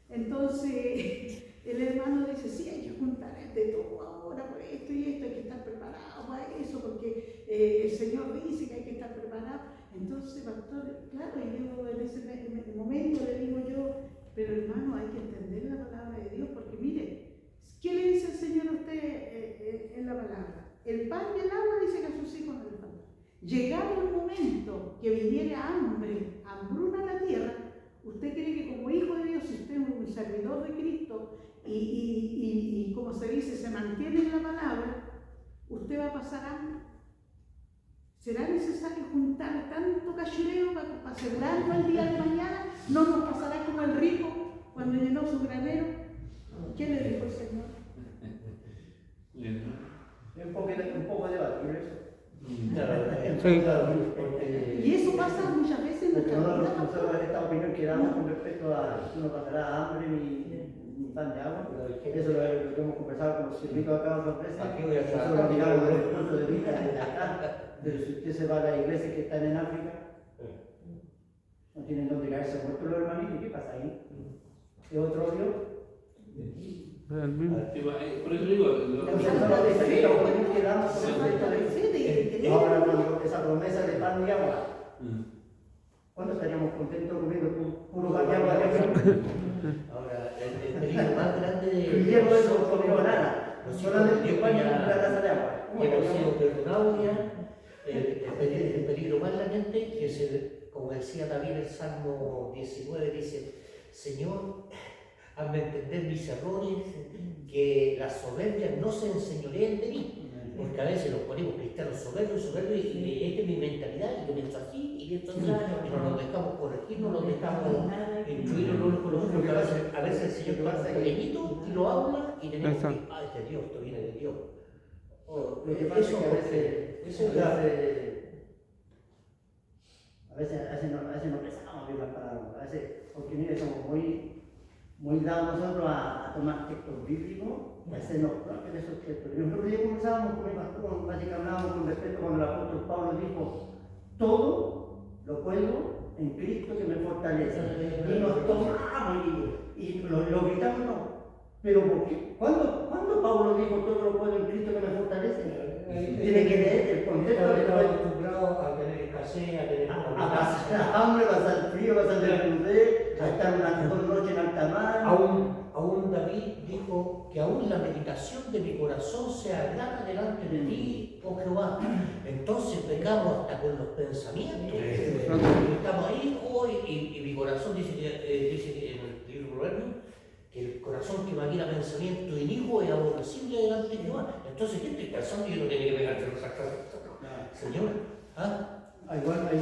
Entonces el hermano dice, sí, hay que juntar de todo ahora por esto y esto, hay que estar preparado para eso, porque el Señor dice que hay que estar preparado. Entonces, pastor, claro, y yo en ese momento le digo yo, pero hermano, hay que entender la palabra de Dios, porque mire, ¿qué le dice el Señor a usted en la palabra? El pan y el agua dice que a sus hijos no les falta. Llegado el momento que viniera hambruna a la tierra, ¿usted cree que como hijo de Dios, si usted es un servidor de Cristo y como se dice, se mantiene en la palabra, usted va a pasar hambre? ¿Será necesario juntar tanto cachureo para asegurarlo el día de mañana? ¿No nos pasará como el rico cuando llenó su granero? ¿Qué le dijo el Señor? Es un poco debatible eso. Y eso pasa muchas veces en Porque nuestra vida. nosotros esta opinión que damos con respecto a si no pasará hambre ni pan de agua, eso lo que hemos conversado con los sirvitos acá otras veces. Aquí voy a tratar. Nosotros lo miramos desde el punto de vista de acá, de si usted se va a las iglesias que están en África, no tienen donde caerse muertos los hermanitos, ¿qué pasa ahí? ¿Es otro Dios? Por eso digo, ahora cuando esa promesa de pan y agua, ¿cuándo estaríamos contentos comiendo puro pan y agua? Ahora, el peligro más grande de Viviendo eso no comemos nada, los hijos de solamente Dios pan y que una taza de agua. hemos sido perdonados ya. El peligro más latente, que es como decía David el Salmo 19, dice, Señor, hazme entender mis errores, que las soberbias no se enseñoreen de mí, porque a veces nos ponemos cristianos soberbios, y esta es mi mentalidad, y yo pienso así, y esto así, y no nos dejamos corregir, no nos dejamos instruir unos con los otros, porque a veces el Señor pasa pequeñito y lo habla, y tenemos que, es de Dios, esto viene de Dios. Lo que pasa es que a veces no pensamos bien las palabras, a veces, porque mire, somos muy dados nosotros a tomar textos bíblicos y hacernos propios de esos textos. Y nosotros ya conversábamos con el pastor, básicamente hablábamos con respecto cuando el apóstol Pablo dijo, todo lo puedo en Cristo que me fortalece. Y nos tomamos y lo gritamos, no. Pero ¿por qué? ¿Cuándo Pablo dijo todo lo puedo en Cristo que me fortalece? Tiene que leer el contexto de todo. Acostumbrado a tener escasez, a tener A pasar hambre, a pasar frío, a pasar desnudez, a estar una noche en alta mar. Aún David dijo que aún la meditación de mi corazón sea grata delante de ti, oh Jehová. Entonces pecamos hasta con los pensamientos. Estamos ahí hoy y mi corazón dice en el libro de Proverbios que el corazón que maquina pensamiento inicuo es aborrecible delante de Jehová. Entonces, ¿qué estoy pensando? Yo no tenía que pegarse los sacros. Señor,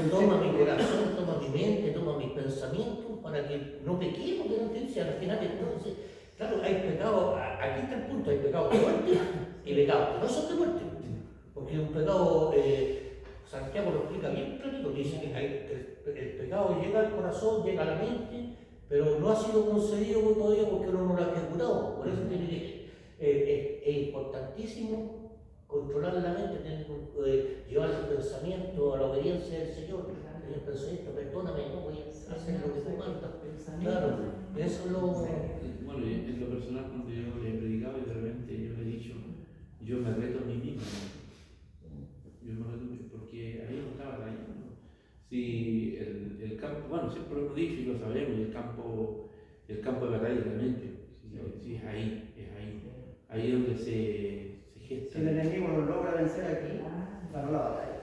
toma mi corazón, toma mi mente, toma mis pensamientos para que no pequemos delante de Dios. Al final, entonces, claro, hay pecado, aquí está el punto, hay pecado de muerte y pecados que no son de muerte. Porque un pecado, Santiago lo explica bien clarito, dice que el pecado llega al corazón, llega a la mente, pero no ha sido concedido todavía porque uno no lo ha ejecutado. Por eso es importantísimo controlar la mente, llevar el pensamiento a la obediencia del Señor. El pensamiento, perdóname, no voy a hacer lo que tú mandas. Claro, eso es lo... Bueno, en lo personal, cuando yo le he predicado y de repente yo le he dicho, yo me reto a mí mismo. Yo me reto mucho porque ahí no estaba rayando. Si el campo, bueno, siempre lo hemos dicho y lo sabemos, el campo de verdad y realmente, sí, es ahí donde se Si el enemigo lo logra vencer aquí, ganó la batalla.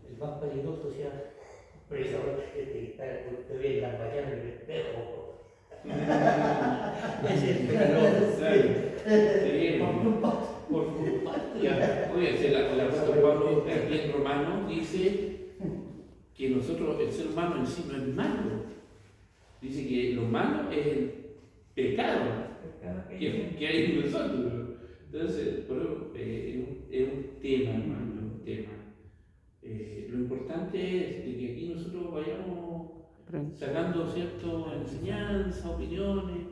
El más peligroso sea, predicador, usted ve en las mañanas en el espejo. Es el pecador. Por culpa. Oye, el apóstol Pablo aquí en Romanos dice que nosotros, el ser humano en sí no es malo. Dice que lo malo es el pecado que hay en nosotros. Entonces, es un tema, hermano, es un tema. Lo importante es de que aquí nosotros vayamos sacando ciertas enseñanzas, opiniones,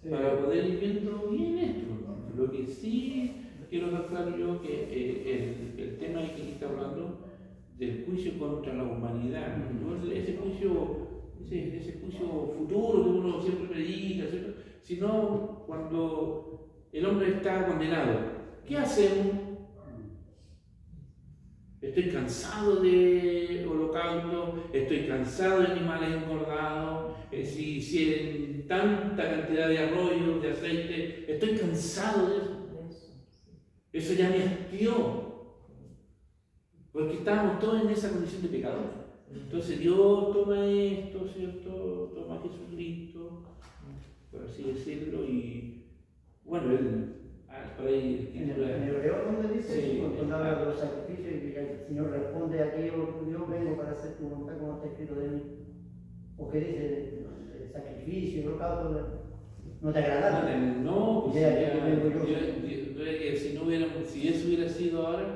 para poder ir viendo bien esto. Lo que sí quiero dejar claro yo que el tema que aquí está hablando del juicio contra la humanidad, no ese juicio futuro que uno siempre predica, ¿cierto? Sino cuando el hombre está condenado. ¿Qué hacemos? Estoy cansado de holocausto, estoy cansado de animales engordados, si hicieron tanta cantidad de arroyos, de aceite, estoy cansado de eso. Eso ya me hastió, porque estábamos todos en esa condición de pecador. Entonces Dios toma esto, ¿cierto? Toma a Jesucristo, por así decirlo, y bueno, él, por ahí... En hebreo, ¿dónde dice? Sí, cuando habla de los sacrificios y que el Señor responde aquí, yo vengo para hacer tu voluntad como está escrito de mí. O que dice, el sacrificio, el holocausto, no te agradaron. No, pues si eso hubiera sido ahora,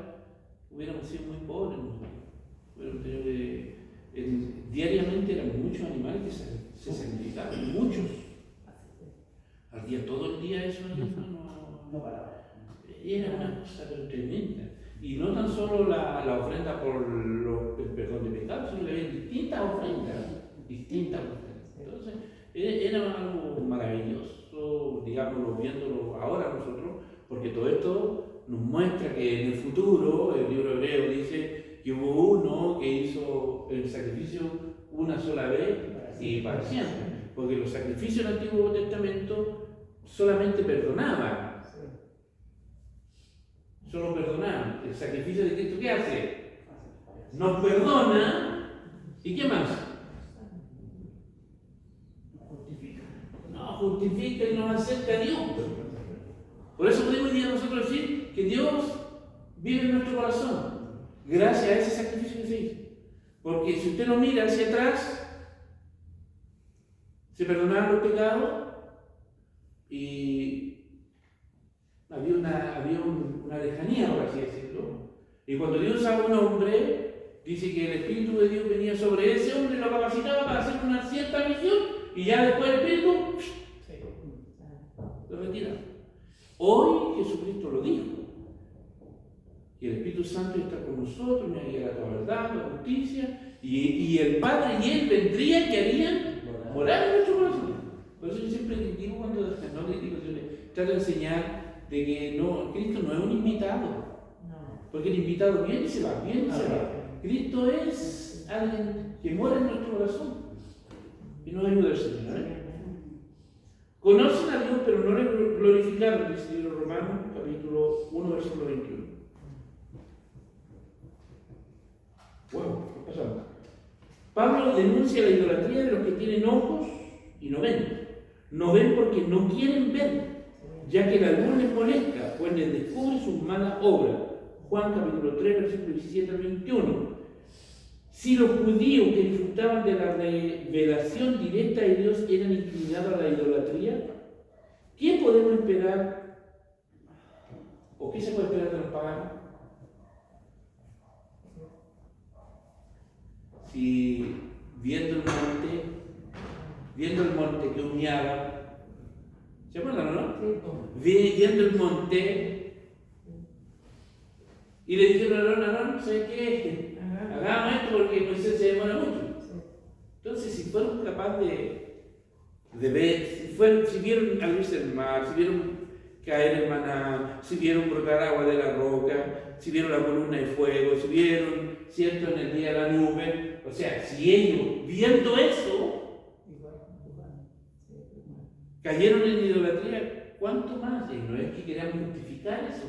hubiéramos sido muy pobres. Hubiéramos tenido diariamente eran muchos animales que se sacrificaban, muchos. Ardía todo el día eso, no paraba. Era una cosa tremenda. Y no tan solo la ofrenda por el perdón de pecados, sino que había distintas ofrendas. Entonces, era algo maravilloso, digámoslo, viéndolo ahora nosotros, porque todo esto nos muestra que en el futuro, el libro hebreo dice que hubo uno que hizo el sacrificio una sola vez y para siempre. Porque los sacrificios del Antiguo Testamento solamente perdonaban. Solo perdonaban. El sacrificio de Cristo, ¿qué hace? Nos perdona. ¿Y qué más? Nos justifica y nos acerca a Dios. Por eso podemos hoy día nosotros decir que Dios vive en nuestro corazón. Gracias a ese sacrificio que se hizo. Porque si usted lo mira hacia atrás, se perdonaron los pecados y había una lejanía, por así decirlo. Y cuando Dios usaba a un hombre, dice que el Espíritu de Dios venía sobre ese hombre y lo capacitaba para hacer una cierta misión y ya después el Espíritu lo retira. Hoy Jesucristo lo dijo. Y el Espíritu Santo está con nosotros, me guiará a toda verdad, la justicia, y el Padre y Él vendrían y harían morar en nuestro corazón. Por eso yo siempre digo cuando no critico, trato de enseñar de que Cristo no es un invitado. Porque el invitado viene y se va, viene y se va. Cristo es alguien que mora en nuestro corazón y nos ayuda al Señor. Conocen a Dios, pero no le glorificaron, dice el libro Romanos, capítulo 1, versículo 21. Bueno, ¿qué pasó? Pablo denuncia la idolatría de los que tienen ojos y no ven. No ven porque no quieren ver, ya que la luz les molesta, pues les descubre sus malas obras. Juan capítulo 3, versículo 17 al 21. Si los judíos que disfrutaban de la revelación directa de Dios eran inclinados a la idolatría, ¿qué podemos esperar? ¿O qué se puede esperar de los paganos? Si viendo el monte que humeaba, ¿se acuerdan o no? Viendo el monte y le dijeron a Aarón, ¿sabes qué? Hagamos esto porque Moisés se demora mucho. Entonces, si fueron capaces de ver, si vieron abrirse el mar, si vieron caer el maná, si vieron brotar agua de la roca, si vieron la columna de fuego, si vieron, ¿cierto?, en el día de la nube, o sea, si ellos, viendo eso, cayeron en idolatría, ¿cuánto más? Y no es que queramos justificar eso.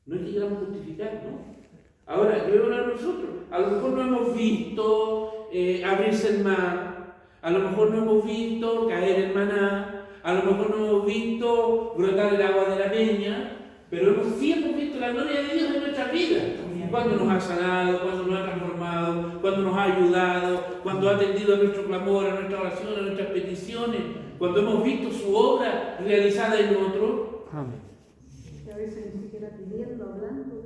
No es que queramos justificar, ¿no? Ahora, yo voy a hablar de nosotros. A lo mejor no hemos visto abrirse el mar, a lo mejor no hemos visto caer el maná, a lo mejor no hemos visto brotar el agua de la peña, pero sí hemos visto la gloria de Dios en nuestras vidas. Cuando nos ha sanado, cuando nos ha transformado, cuando nos ha ayudado, cuando ha atendido a nuestro clamor, a nuestra oración, a nuestras peticiones, cuando hemos visto su obra realizada en nosotros. Que a veces ni siquiera pidiendo, hablando,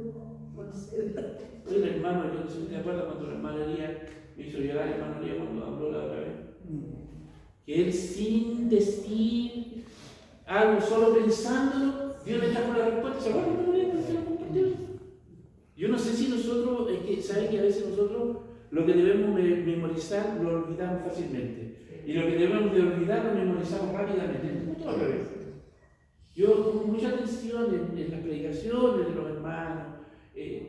Oye, el hermano, yo no sé si te acuerdas cuando la hermana Elía me hizo llorar, la hermana Elía cuando habló la otra vez. Que él sin decir algo, solo pensándolo, Dios le trajo la respuesta. ¿Se acuerdan, hermana Elía, cuando se lo compartió? Yo no sé si nosotros, es que saben que a veces nosotros lo que debemos memorizar lo olvidamos fácilmente. Y lo que debemos de olvidar lo memorizamos rápidamente. Mucho al revés. Yo con mucha atención en las predicaciones de los hermanos,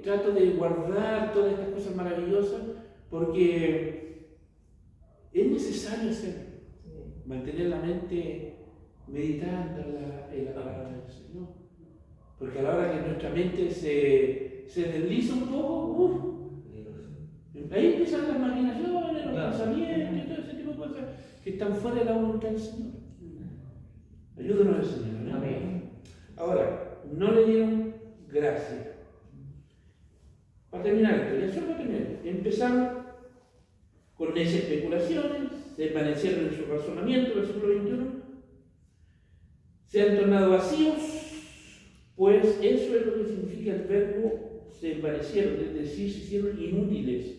trato de guardar todas estas cosas maravillosas porque es necesario hacerlo. Mantener la mente meditando en la palabra del Señor. Porque a la hora que nuestra mente se desliza un poco, ahí empiezan las maquinaciones, los pensamientos y todo ese tipo de cosas que están fuera de la voluntad del Señor. Ayúdanos el Señor. ¿No? Amén. Ahora, no le dieron gracia. Para terminar esto, ya solo para terminar, empezaron con esas especulaciones, se desvanecieron en su razonamiento, versículo 21, se han tornado vacíos, pues eso es lo que significa el verbo se desvanecieron, es decir, se hicieron inútiles,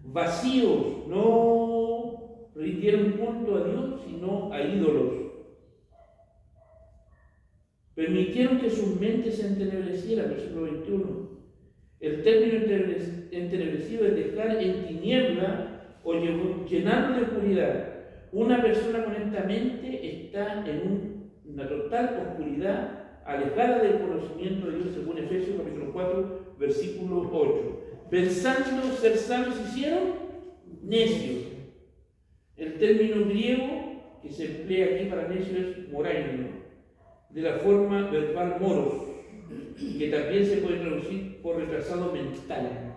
vacíos, no rindieron culto a Dios, sino a ídolos. Permitieron que sus mentes se entenebrecieran, versículo 21. El término entenebrecido es dejar en tiniebla o llenarlo de oscuridad. Una persona con esta mente está en una total oscuridad, alejada del conocimiento de Dios, según Efesios capítulo 4, versículo 8. Pensando ser sabios, se hicieron necios. El término griego que se emplea aquí para necio es moraino, de la forma verbal moros, que también se puede traducir por retrasado mental.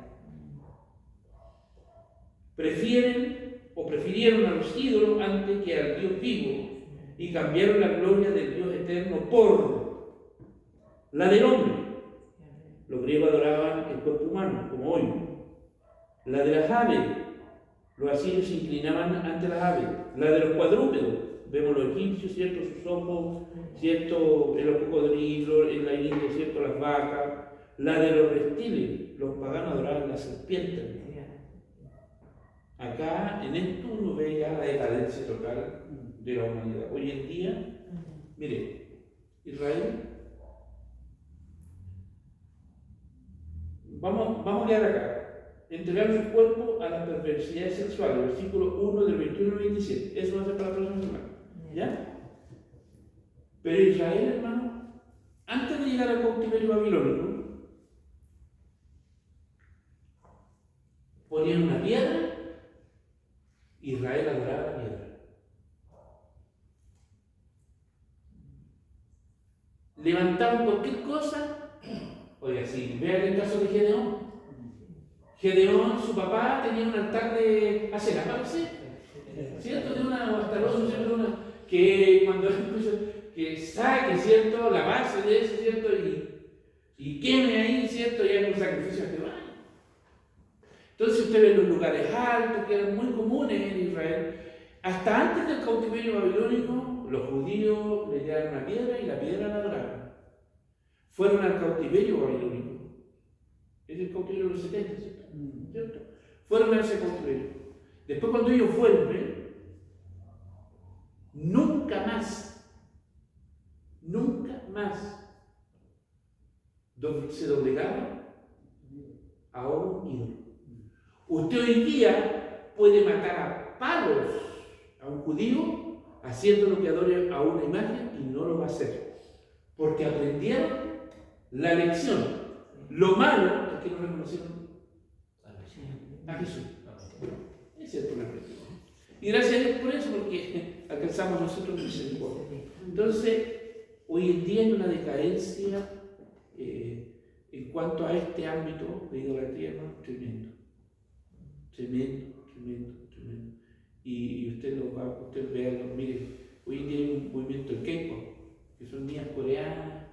Prefirieron a los ídolos antes que al Dios vivo y cambiaron la gloria del Dios eterno por la del hombre. Los griegos adoraban el cuerpo humano, como hoy. La de las aves. Los asirios se inclinaban ante las aves. La de los cuadrúpedos. Vemos los egipcios, ¿cierto? Sus ojos, ¿cierto? En los cocodrilos, en la India, ¿cierto? Las vacas. La de los reptiles. Los paganos adoraban las serpientes. Acá, en esto, uno ve ya la decadencia total de la humanidad. Hoy en día, mire, Israel, vamos a quedar acá. Entregaron su cuerpo a las perversidades sexuales, versículo 1 del 21 al 27. Eso va a ser para la próxima semana. ¿Ya? Pero Israel, hermano, antes de llegar al cautiverio babilónico, ponían una piedra. Israel adoraba la piedra. Levantaban cualquier cosa. Oiga, si vean el caso de Gedeón. Gedeón, su papá, tenía un altar de acera, parece, ¿cierto? De una bastardosa, ¿cierto? Que cuando que saque, ¿cierto? La base de eso, ¿cierto? Y queme ahí, ¿cierto? Y haga un sacrificio a Jehová. Entonces usted ve los lugares altos que eran muy comunes en Israel. Hasta antes del cautiverio babilónico, los judíos le dieron una piedra y la piedra la adoraron. Fueron al cautiverio babilónico. Es el cautiverio de los 70, ¿cierto? Fueron a ese cautiverio. Después cuando ellos vuelven, nunca más se doblegaron a un ídolo. Usted hoy día puede matar a palos a un judío haciendo lo que adore a una imagen y no lo va a hacer. Porque aprendieron la lección. Lo malo es que no reconocieron a Jesús. Ese es el problema. Y gracias a Dios por eso, porque alcanzamos nosotros misericordia. Entonces, hoy en día hay una decadencia en cuanto a este ámbito de idolatría, hermano, tremendo. Tremendo. Y usted vea, mire, hoy en día hay un movimiento de K-pop, que son niñas coreanas.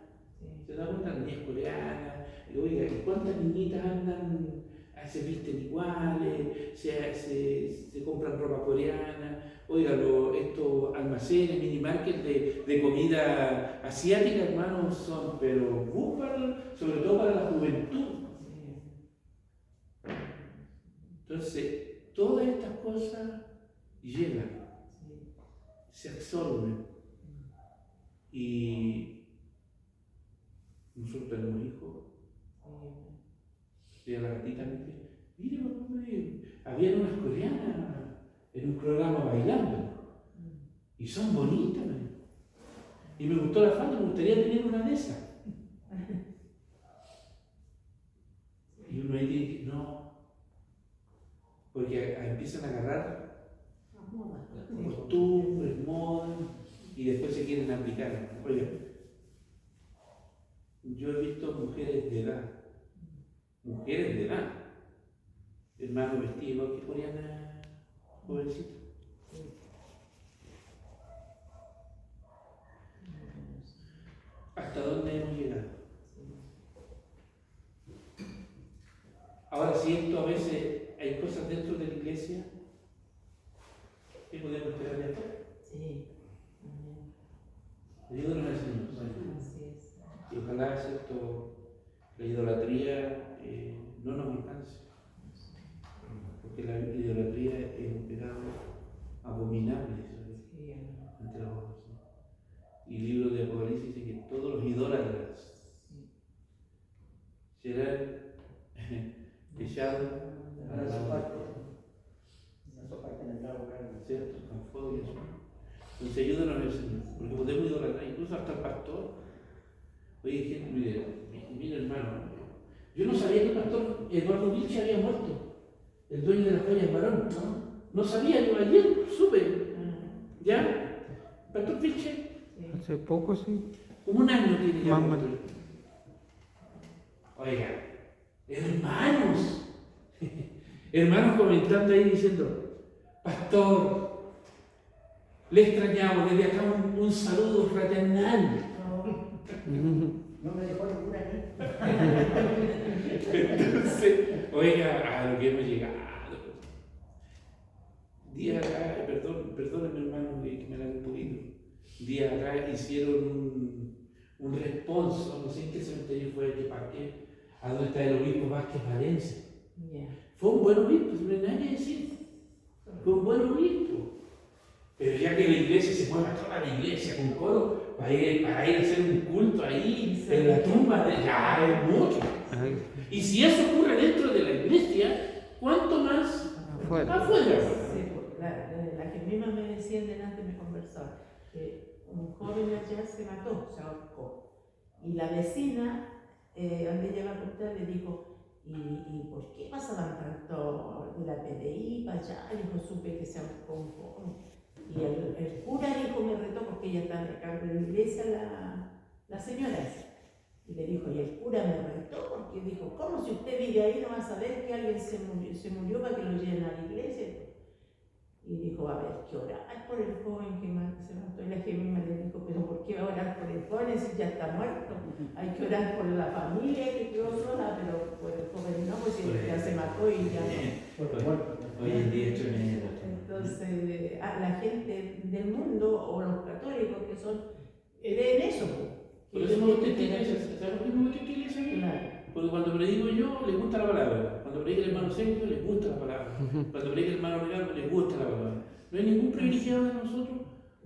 ¿Se da cuenta? Las niñas coreanas. Y oiga, ¿cuántas niñitas andan, se visten iguales, se compran ropa coreana? Oiga, estos almacenes, mini markets de comida asiática, hermanos, son, pero sobre todo para la juventud. Entonces, todas estas cosas llegan, se absorben. Y nosotros tenemos hijos. Y a la gatita me dice, mire, papá, había unas coreanas en un programa bailando. Y son bonitas, y me gustó la falda, me gustaría tener una de esas. Y uno ahí dice, no, porque empiezan a agarrar costumbres, modas, y después se quieren aplicar. Oye, yo he visto mujeres de edad, hermanos vestidos que coreana jovencita. ¿Hasta dónde hemos llegado? Ahora, si esto a veces hay cosas dentro de la iglesia, ¿qué podemos esperar de afuera? Sí. Ayúdanos al Señor. Así es. Y ojalá, ¿cierto?, la idolatría no nos alcance. Porque la idolatría es un pecado abominable entre los hombres. Y el libro de Apocalipsis dice que todos los idólatras serán echados a la parte. ¿Cierto? Con fuego y eso. Entonces ayúdanos al Señor, porque podemos idolatrar incluso hasta el pastor. Oye, gente, mire hermano, yo no sabía que el pastor Eduardo Vilche había muerto, el dueño de las joyas varón. No sabía, yo ayer supe. ¿Ya? Pastor Vilche. Hace poco, sí. Como un año tiene ya. Mamá. Oiga, hermanos comentando ahí diciendo, pastor, le extrañamos, desde acá un saludo fraternal. No me dejó ninguna aquí. Entonces, oiga, a lo que hemos llegado. Días acá, perdónenme hermano que me la he podido. Días acá hicieron un responso, no sé en qué cementerio fue, a donde está el obispo Vázquez Valencia. Fue un buen obispo, no hay nada que decir. Fue un buen obispo. Pero ya que la iglesia se mueva toda la iglesia con coro para ir a hacer un culto ahí en la tumba, ya es mucho. Y si eso ocurre dentro de la iglesia, ¿cuánto más afuera? Sí, la que misma me decía delante me conversaba que un joven allá se mató, se ahorcó. Y la vecina, donde ella iba a contar, le dijo, ¿y por qué pasaban tanto de la PDI para allá? Dijo, supe que se ahorcó un joven. Y el cura dijo, me retó porque ella estaba a cargo de la iglesia, la señora esa. Y le dijo, y el cura me retó porque dijo, ¿cómo si usted vive ahí no va a saber que alguien se murió para que lo lleven a la iglesia? Y dijo, a ver, que orar por el joven que se mató. Y la gemima le dijo, pero ¿por qué orar por el joven si ya está muerto? Hay que orar por la familia que quedó sola, pero por el joven no, pues ya se mató y ya no. Hoy en día es tremendo. Entonces, la gente del mundo o los católicos que son, creen eso. Por eso me gusta esta iglesia. ¿Sabes por qué me gusta esta iglesia? Claro. Porque cuando predico yo, les gusta la palabra. Cuando predica el hermano Sergio, les gusta la palabra. Cuando predica el hermano Ricardo, les gusta la palabra. No hay ningún privilegiado de nosotros,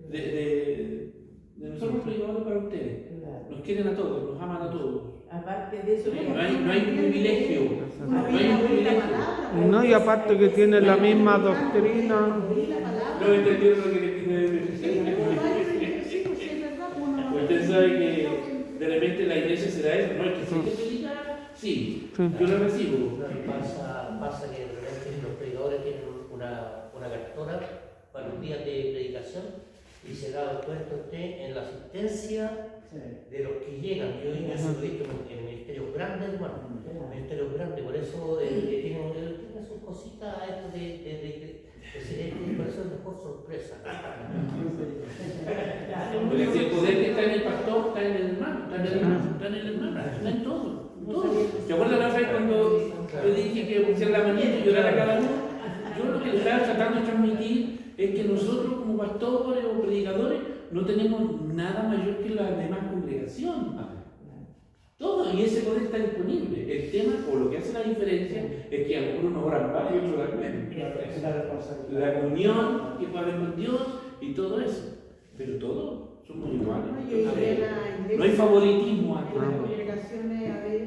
de nosotros predicadores para ustedes. Claro. Nos quieren a todos, nos aman a todos. Aparte de eso, No hay un privilegio. Una No hay vida un oír la privilegio. palabra. No, y aparte que tienen la misma doctrina. Oír la palabra. No entendieron lo que les quise decir. Sí, pues es verdad, uno no- Usted sabe que de repente la iglesia se da eso, ¿no? Es que si te predica, sí, yo lo recibo. Pasa que de repente los predicadores tienen una cantora los días de predicación y se da cuenta usted en la asistencia Sí. de los que llegan. Yo he visto en ministerios grandes, hermano, ministerios grandes, por eso tiene sus cositas a esto por eso es mejor sorpresa. Porque si el poder que está en el pastor está en el hermano, está en el hermano, está en todo. ¿Se acuerdan la vez cuando yo dije que pusieran la manita y llorar a cada uno? Yo lo que le estaba tratando de transmitir es que nosotros como pastores o predicadores no tenemos nada mayor que la demás congregación. Todo, y ese poder está disponible. El tema, o lo que hace la diferencia, es que algunos oran más y otros oran menos. Es la responsabilidad. La comunión que puede haber con Dios y todo eso. Pero todos somos iguales. No, y en la iglesia, No hay favoritismo aquí. en las congregaciones a veces